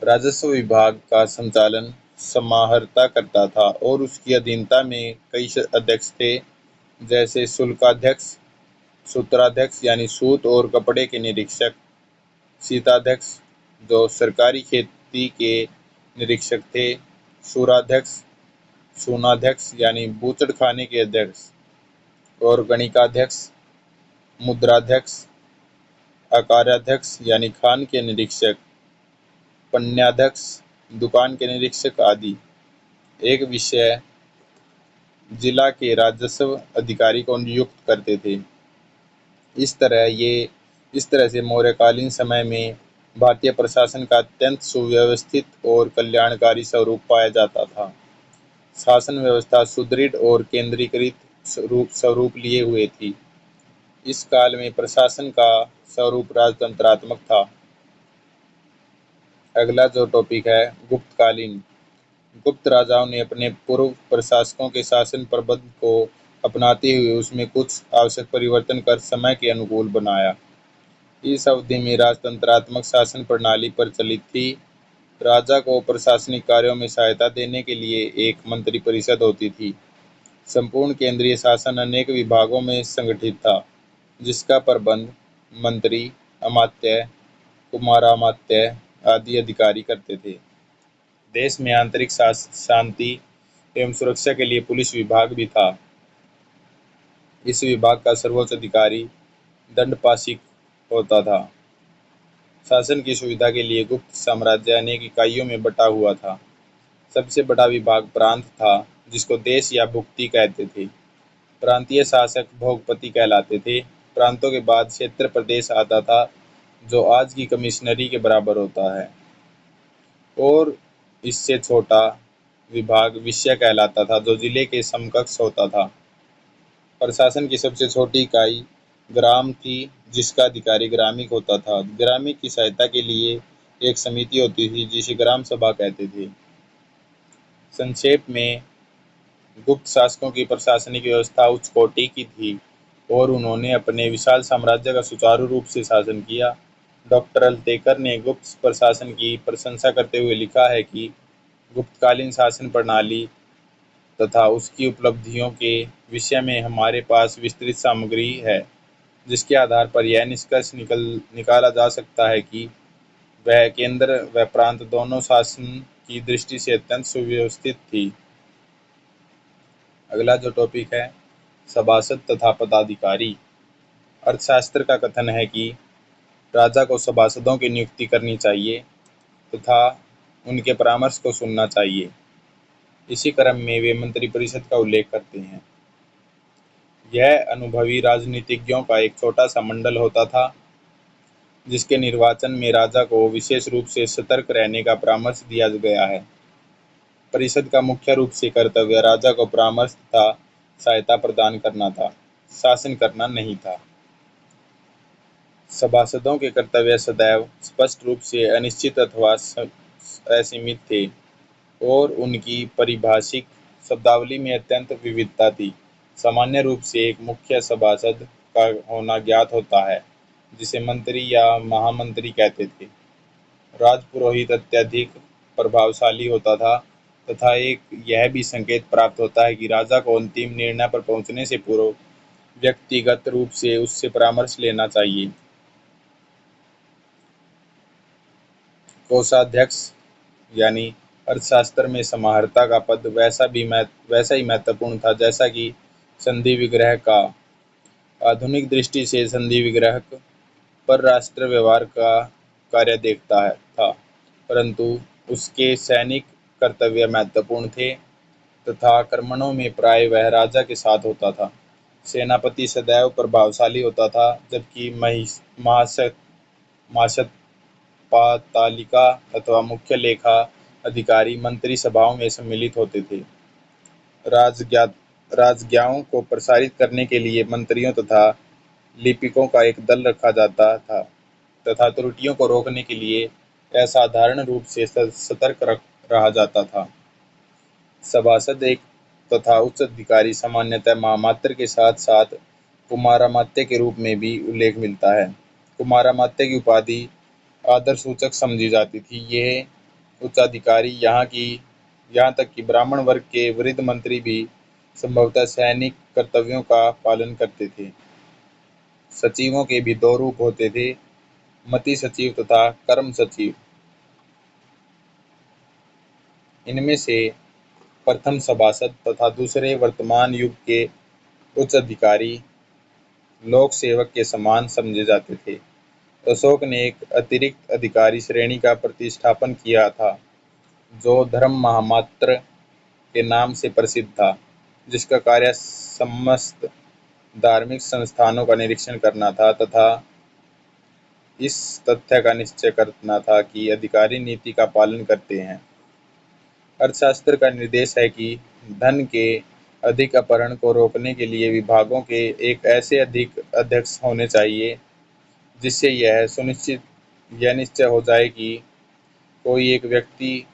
राजस्व विभाग का संचालन समाहर्ता करता था और उसकी अधीनता में कई अध्यक्ष थे, जैसे शुल्काध्यक्ष, सूत्राध्यक्ष यानी सूत और कपड़े के निरीक्षक, शीताध्यक्ष जो सरकारी खेती के निरीक्षक थे, सूराध्यक्ष, सूनाध्यक्ष यानी बूचड़खाने के अध्यक्ष, और गणिकाध्यक्ष, मुद्राध्यक्ष, आकाराध्यक्ष यानी खान के निरीक्षक, पण्याध्यक्ष दुकान के निरीक्षक आदि। एक विषय जिला के राजस्व अधिकारी को नियुक्त करते थे। इस तरह से मौर्यकालीन समय में भारतीय प्रशासन का अत्यंत सुव्यवस्थित और कल्याणकारी स्वरूप पाया जाता था। शासन व्यवस्था सुदृढ़ और केंद्रीकृत स्वरूप लिए हुए थी। इस काल में प्रशासन का स्वरूप राजतंत्रात्मक था। अगला जो टॉपिक है, गुप्तकालीन। गुप्त राजाओं ने अपने पूर्व प्रशासकों के शासन प्रबंध को अपनाते हुए उसमें कुछ आवश्यक परिवर्तन कर समय के अनुकूल बनाया। इस अवधि में राजतंत्रात्मक शासन प्रणाली प्रचलित थी। राजा को प्रशासनिक कार्यों में सहायता देने के लिए एक मंत्रिपरिषद होती थी। संपूर्ण केंद्रीय शासन अनेक विभागों में संगठित था, जिसका प्रबंध मंत्री, अमात्य, कुमारामात्य आदि अधिकारी करते थे। देश में आंतरिक शांति एवं सुरक्षा के लिए पुलिस विभाग भी था। इस विभाग का सर्वोच्च अधिकारी दंडपाशिक होता था। शासन की सुविधा के लिए गुप्त साम्राज्य अनेक इकाइयों में बटा हुआ था। सबसे बड़ा विभाग प्रांत था, जिसको देश या भुक्ति कहते थे। प्रांतीय शासक भोगपति कहलाते थे। प्रांतों के बाद क्षेत्र प्रदेश आता था, जो आज की कमिश्नरी के बराबर होता है, और इससे छोटा विभाग विषय कहलाता था, जो जिले के समकक्ष होता था। प्रशासन की सबसे छोटी इकाई ग्राम थी, जिसका अधिकारी ग्रामिक होता था। ग्रामिक की सहायता के लिए एक समिति होती थी, जिसे ग्राम सभा कहते थे। संक्षेप में, गुप्त शासकों की प्रशासनिक व्यवस्था उच्च कोटि की थी और उन्होंने अपने विशाल साम्राज्य का सुचारू रूप से शासन किया। डॉक्टर अल्तेकर ने गुप्त प्रशासन की प्रशंसा करते हुए लिखा है कि गुप्तकालीन शासन प्रणाली तथा उसकी उपलब्धियों के विषय में हमारे पास विस्तृत सामग्री है, जिसके आधार पर यह निष्कर्ष निकाला जा सकता है कि वह केंद्र व प्रांत दोनों शासन की दृष्टि से अत्यंत सुव्यवस्थित थी। अगला जो टॉपिक है, सभासद तथा पदाधिकारी। अर्थशास्त्र का कथन है कि राजा को सभासदों की नियुक्ति करनी चाहिए तथा उनके परामर्श को सुनना चाहिए। इसी क्रम में वे मंत्रिपरिषद का उल्लेख करते हैं। यह अनुभवी राजनीतिज्ञों का एक छोटा सा मंडल होता था, जिसके निर्वाचन में राजा को विशेष रूप से सतर्क रहने का परामर्श दिया गया है। परिषद का मुख्य रूप से कर्तव्य राजा को परामर्श तथा सहायता प्रदान करना था, शासन करना नहीं था। सभासदों के कर्तव्य सदैव स्पष्ट रूप से अनिश्चित अथवा असीमित थे और उनकी पारिभाषिक शब्दावली में अत्यंत विविधता थी। सामान्य रूप से एक मुख्य सभासद का होना ज्ञात होता है, जिसे मंत्री या महामंत्री कहते थे। राजपुरोहित अत्यधिक प्रभावशाली होता था तथा एक यह भी संकेत प्राप्त होता है कि राजा को अंतिम निर्णय पर पहुंचने से पूर्व व्यक्तिगत रूप से उससे परामर्श लेना चाहिए। कोषाध्यक्ष यानी अर्थशास्त्र में समाहर्ता का पद वैसा ही महत्वपूर्ण था जैसा कि संधि विग्रह का। आधुनिक दृष्टि से संधि विग्रह परराष्ट्र व्यवहार का कार्य देखता था, परंतु उसके सैनिक कर्तव्य महत्वपूर्ण थे तथा आक्रमणों में प्राय वह राजा के साथ होता था। सेनापति सदैव प्रभावशाली होता था, जबकि महाक्षपालिका अथवा मुख्य लेखा अधिकारी मंत्री सभाओं में सम्मिलित होते थे। राजज्ञाओं को प्रसारित करने के लिए मंत्रियों तथा लिपिकों का एक दल रखा जाता था तथा त्रुटियों को रोकने के लिए असाधारण रूप से सतर्क रहा जाता था। सभासद एक तथा उच्च अधिकारी सामान्यतः महामात्र के साथ साथ कुमारामात्य के रूप में भी उल्लेख मिलता है। कुमारामात्य की उपाधि आदर सूचक समझी जाती थी। यह उच्चाधिकारी यहाँ तक कि ब्राह्मण वर्ग के वृद्ध मंत्री भी संभवतः सैनिक कर्तव्यों का पालन करते थे। सचिवों के भी दो रूप होते थे, मति सचिव तथा कर्म सचिव। इनमें से प्रथम सभासद तथा दूसरे वर्तमान युग के उच्च अधिकारी लोक सेवक के समान समझे जाते थे। अशोक ने एक अतिरिक्त अधिकारी श्रेणी का प्रतिष्ठापन किया था, जो धर्म महामात्र के नाम से प्रसिद्ध था। जिसका कार्य समस्त धार्मिक संस्थानों का निरीक्षण करना था तथा इस तथ्य का निश्चय करना था कि अधिकारी नीति का पालन करते हैं। अर्थशास्त्र का निर्देश है कि धन के अधिक अपहरण को रोकने के लिए विभागों के एक ऐसे अधिक अध्यक्ष होने चाहिए जिससे यह निश्चय हो जाए कि कोई एक व्यक्ति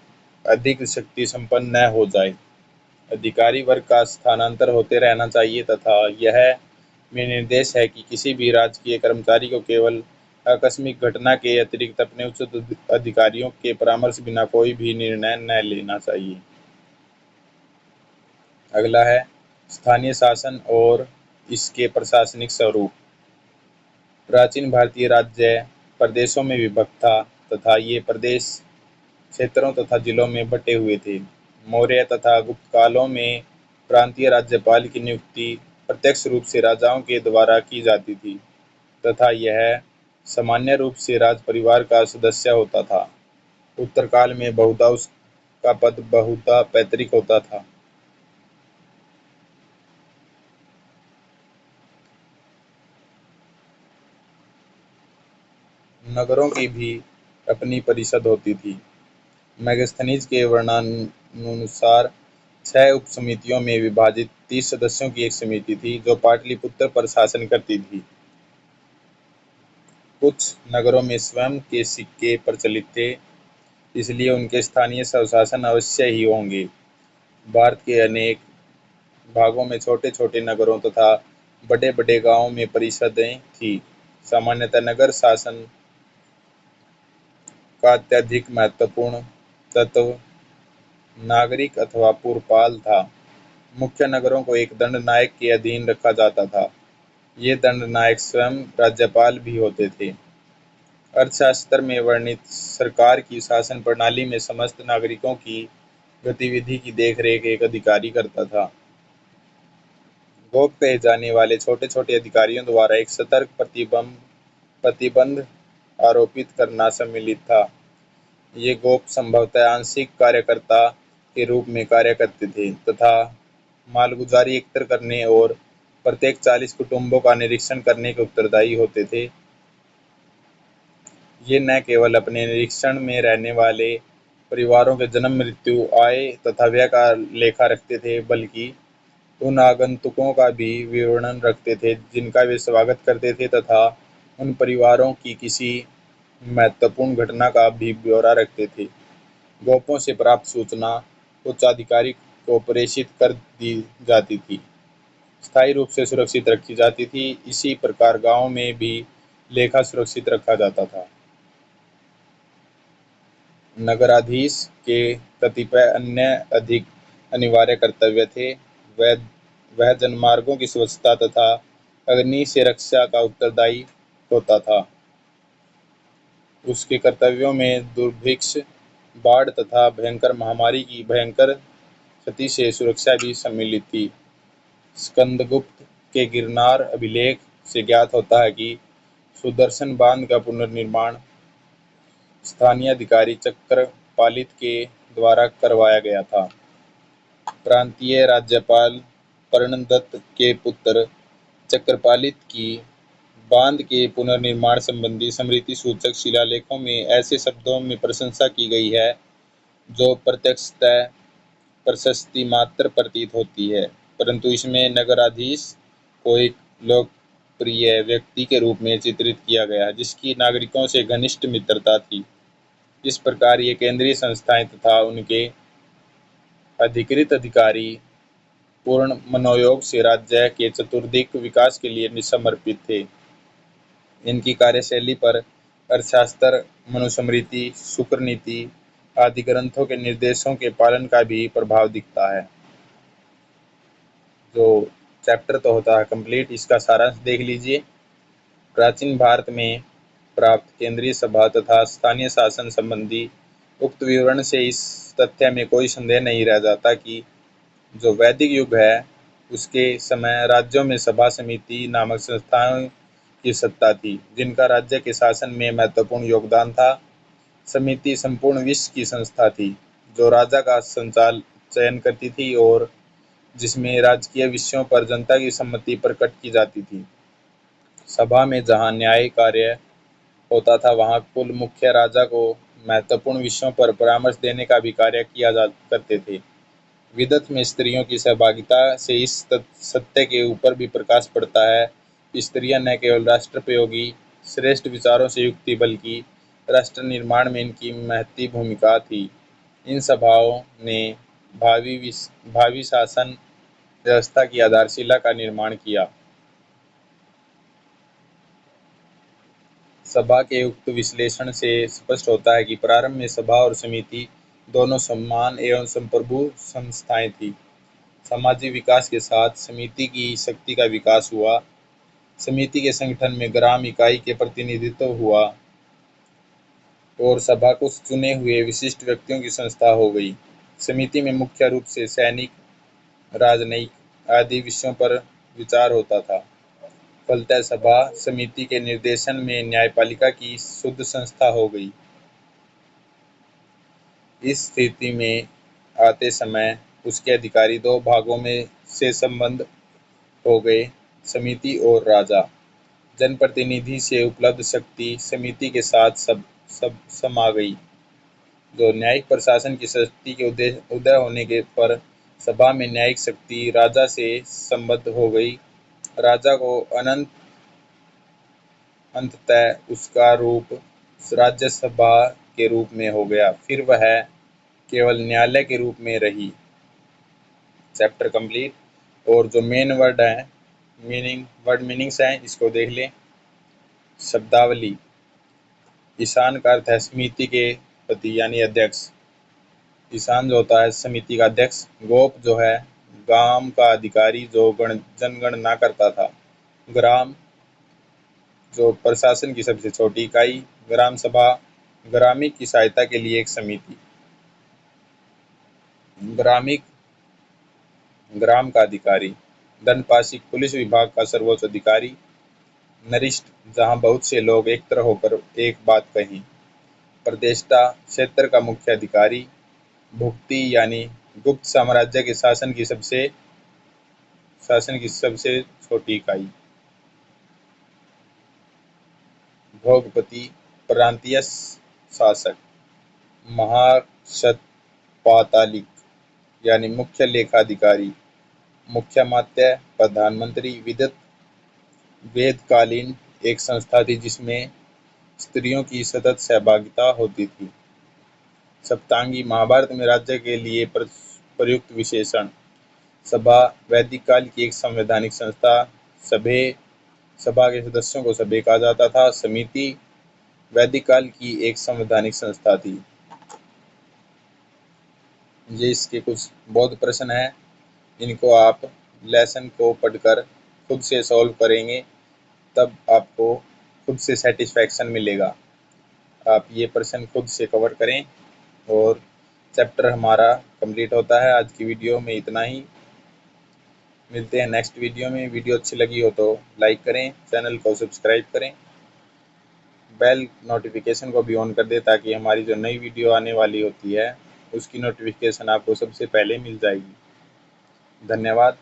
अधिक शक्ति संपन्न न हो जाए। अधिकारी वर्ग का स्थानांतर होते रहना चाहिए तथा यह में निर्देश है कि किसी भी राजकीय कर्मचारी को केवल आकस्मिक घटना के अतिरिक्त अपने उच्च अधिकारियों के परामर्श बिना कोई भी निर्णय न लेना चाहिए। अगला है स्थानीय शासन और इसके प्रशासनिक स्वरूप। प्राचीन भारतीय राज्य प्रदेशों में विभक्त था तथा ये प्रदेश क्षेत्रों तथा जिलों में बटे हुए थे। मौर्य तथा गुप्त कालों में प्रांतीय राज्यपाल की नियुक्ति प्रत्यक्ष रूप से राजाओं के द्वारा की जाती थी तथा यह सामान्य रूप से राज परिवार का सदस्य होता था। उत्तरकाल में बहुधा उसका पद बहुधा पैतृक होता था। नगरों की भी अपनी परिषद होती थी। मेगास्थनीज के वर्णनानुसार 6 उपसमितियों में विभाजित 30 सदस्यों की एक समिति थी जो पाटलिपुत्र पर शासन करती थी। कुछ नगरों में स्वयं के सिक्के प्रचलित थे, इसलिए उनके स्थानीय स्वशासन अवश्य ही होंगे। भारत के अनेक भागों में छोटे छोटे नगरों तथा बड़े बड़े गांवों में परिषदें थीं। सामान्यतः नगर शासन का अत्यधिक महत्वपूर्ण तत्व नागरिक अथवा पुरपाल था। मुख्य नगरों को एक दंडनायक के अधीन रखा जाता था। ये दंडनायक स्वयं राज्यपाल भी होते थे। अर्थशास्त्र में वर्णित सरकार की शासन प्रणाली में समस्त नागरिकों की गतिविधि की देखरेख एक अधिकारी करता था। गोप कहे जाने वाले छोटे छोटे अधिकारियों द्वारा एक सतर्क प्रतिबंध आरोपित करना सम्मिलित था। ये गोप संभवतः आंशिक कार्यकर्ता के रूप में कार्य करते थे तथा मालगुजारी एकत्र करने और प्रत्येक 40 कुटुंबों का निरीक्षण करने के उत्तरदायी होते थे। ये न केवल अपने निरीक्षण में रहने वाले परिवारों के जन्म मृत्यु आय तथा व्यय का लेखा रखते थे बल्कि उन आगंतुकों का भी विवरण रखते थे जिनका वे स्वागत करते थे तथा उन परिवारों की किसी महत्वपूर्ण घटना का भी ब्यौरा रखते थे। गोपों से प्राप्त सूचना उच्चाधिकारी को प्रेषित कर दी जाती थी, स्थायी रूप से सुरक्षित रखी जाती थी। इसी प्रकार गांवों में भी लेखा सुरक्षित रखा जाता था। नगराधीश के कतिपय अन्य अधिक अनिवार्य कर्तव्य थे। वह जनमार्गों की स्वच्छता तथा अग्नि से रक्षा का उत्तरदायी होता था। उसके कर्तव्यों में दुर्भिक्ष, बाढ़ तथा भयंकर महामारी की भयंकर क्षति से सुरक्षा भी सम्मिलित थी। स्कंदगुप्त के गिरनार अभिलेख से ज्ञात होता है कि सुदर्शन बांध का पुनर्निर्माण स्थानीय अधिकारी चक्रपालित के द्वारा करवाया गया था। प्रांतीय राज्यपाल कर्णदत्त के पुत्र चक्रपालित की बांध के पुनर्निर्माण संबंधी स्मृति सूचक शिलालेखों में ऐसे शब्दों में प्रशंसा की गई है जो प्रत्यक्षतः प्रशस्ति मात्र प्रतीत होती है, परंतु इसमें नगराधीश को एक लोकप्रिय व्यक्ति के रूप में चित्रित किया गया जिसकी नागरिकों से घनिष्ठ मित्रता थी। इस प्रकार ये केंद्रीय संस्थाएं तथा उनके अधिकृत अधिकारी पूर्ण मनोयोग से राज्य के चतुर्दिक विकास के लिए समर्पित थे। इनकी कार्यशैली पर अर्थशास्त्र, मनुस्मृति, शुक्र नीति आदि ग्रंथों के निर्देशों के पालन का भी प्रभाव दिखता है। जो चैप्टर तो होता है कंप्लीट, इसका सारांश देख लीजिए। प्राचीन भारत में प्राप्त केंद्रीय सभा तथा स्थानीय शासन संबंधी उक्त विवरण से इस तथ्य में कोई संदेह नहीं रह जाता कि जो वैदिक युग है उसके समय राज्यों में सभा समिति नामक संस्थाओं की सत्ता थी जिनका राज्य के शासन में महत्वपूर्ण योगदान था। समिति संपूर्ण विश्व की संस्था थी जो राजा का चयन करती थी और जिसमें राजकीय विषयों पर जनता की सम्मति प्रकट की जाती थी। सभा में जहाँ न्याय कार्य होता था, वहाँ कुल मुख्य राजा को महत्वपूर्ण विषयों पर परामर्श देने का भी कार्य किया जा करते थे। विदत में स्त्रियों की सहभागिता से इस सत्य के ऊपर भी प्रकाश पड़ता है। स्त्रियां न केवल राष्ट्रोपयोगी श्रेष्ठ विचारों से युक्त थी, बल्कि राष्ट्र निर्माण में इनकी महती भूमिका थी। इन सभाओं ने भावी शासन व्यवस्था की आधारशिला का निर्माण किया। सभा के उक्त विश्लेषण से स्पष्ट होता है कि प्रारंभ में सभा और समिति दोनों समान एवं संप्रभु संस्थाएं थीं। सामाजिक विकास के साथ समिति की शक्ति का विकास हुआ। समिति के संगठन में ग्राम इकाई के प्रतिनिधित्व हुआ और सभा कुछ चुने हुए विशिष्ट व्यक्तियों की संस्था हो गई। समिति में मुख्य रूप से सैनिक, राजनयिक आदि विषयों पर विचार होता था। फलतः सभा समिति के निर्देशन में न्यायपालिका की शुद्ध संस्था हो गई। इस स्थिति में आते समय उसके अधिकारी दो भागों में से संबंध हो गए, समिति और राजा। जनप्रतिनिधि से उपलब्ध शक्ति समिति के साथ सब समा गई। जो न्यायिक प्रशासन की शक्ति के उदय होने के पर सभा में न्यायिक शक्ति राजा से संबद्ध हो गई। राजा को अंततः उसका रूप राज्यसभा के रूप में हो गया, फिर वह केवल न्यायालय के रूप में रही। Chapter complete. और जो मेन वर्ड है, मीनिंग्स हैं, इसको देख लें। शब्दावली। ईशान का अर्थ है समिति के पति यानी अध्यक्ष। ईशान जो होता है समिति का अध्यक्ष। गोप जो है गांव का अधिकारी जो जनगणना करता था। ग्राम जो प्रशासन की सबसे छोटी इकाई। ग्राम सभा ग्रामीण की सहायता के लिए एक समिति। ग्रामीण ग्राम का अधिकारी। दंडपाशिक पुलिस विभाग का सर्वोच्च अधिकारी। नरिष्ठ जहां बहुत से लोग एक तरह होकर एक बात कहें। प्रदेष्टा क्षेत्र का मुख्य अधिकारी। भुक्ति यानी गुप्त साम्राज्य के शासन की सबसे छोटी इकाई। भोगपति प्रांतीय शासक। महाक्षत्रपालिक यानी मुख्य लेखाधिकारी। मुख्यमात्य प्रधानमंत्री। विदत वेदकालीन एक संस्था थी जिसमें स्त्रियों की सतत सहभागिता होती थी। सप्तांगी महाभारत में राज्य के लिए प्रयुक्त विशेषण। सभा वैदिक काल की एक संवैधानिक संस्था। सभा के सदस्यों को सभ्य कहा जाता था। समिति वैदिक काल की एक संवैधानिक संस्था थी। ये इसके कुछ बहुत प्रश्न हैं, इनको आप लेसन को पढ़कर खुद से सॉल्व करेंगे, तब आपको खुद से सेटिस्फैक्शन मिलेगा। आप ये प्रश्न खुद से कवर करें और चैप्टर हमारा कंप्लीट होता है। आज की वीडियो में इतना ही। मिलते हैं नेक्स्ट वीडियो में। वीडियो अच्छी लगी हो तो लाइक करें, चैनल को सब्सक्राइब करें, बेल नोटिफिकेशन को भी ऑन कर दें ताकि हमारी जो नई वीडियो आने वाली होती है उसकी नोटिफिकेशन आपको सबसे पहले मिल जाएगी। धन्यवाद।